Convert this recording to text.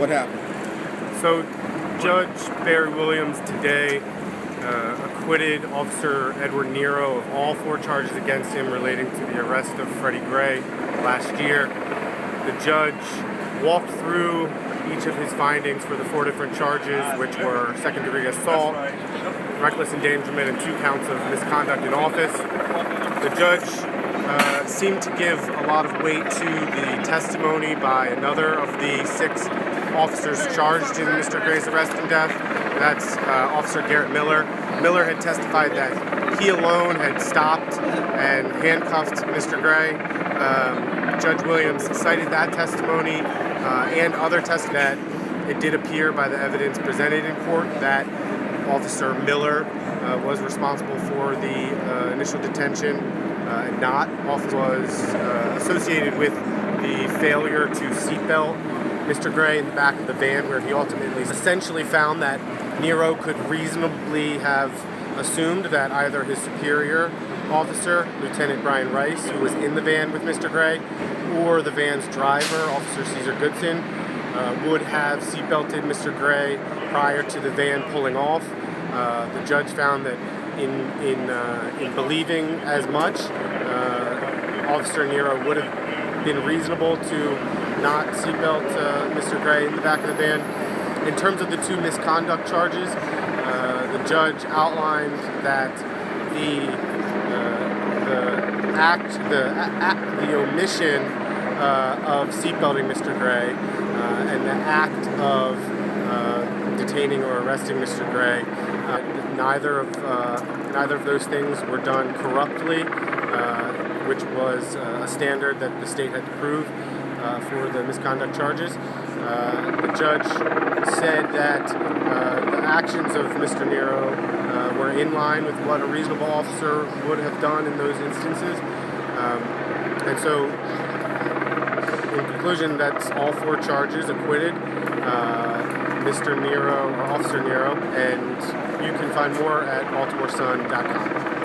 What happened? So, Judge Barry Williams today acquitted Officer Edward Nero of all 4 charges against him relating to the arrest of Freddie Gray last year. The judge walked through each of his findings for the 4 different charges, which were second-degree assault, reckless endangerment, and 2 counts of misconduct in office. The judge seemed to give a lot of weight to the testimony by another of the 6 officers charged in Mr. Gray's arrest and death. That's Officer Garrett Miller. Miller had testified that he alone had stopped and handcuffed Mr. Gray. Judge Williams cited that testimony and other testimony that it did appear by the evidence presented in court that Officer Miller was responsible for the initial detention and not. Officer was associated with the failure to seatbelt Mr. Gray in the back of the van, where he ultimately essentially found that Nero could reasonably have assumed that either his superior officer, Lieutenant Brian Rice, who was in the van with Mr. Gray, or the van's driver, Officer Caesar Goodson, would have seatbelted Mr. Gray prior to the van pulling off. The judge found that in believing as much, Officer Nero would have been reasonable to not seatbelt Mr. Gray in the back of the van. In terms of the 2 misconduct charges, the judge outlined that the omission of seatbelting Mr. Gray and the act of detaining or arresting Mr. Gray, neither of those things were done corruptly, which was a standard that the state had to prove for the misconduct charges. The judge said that the actions of Mr. Nero were in line with what a reasonable officer would have done in those instances. And so, in conclusion, that's all 4 charges acquitted. Mr. Nero, or Officer Nero, and you can find more at BaltimoreSun.com.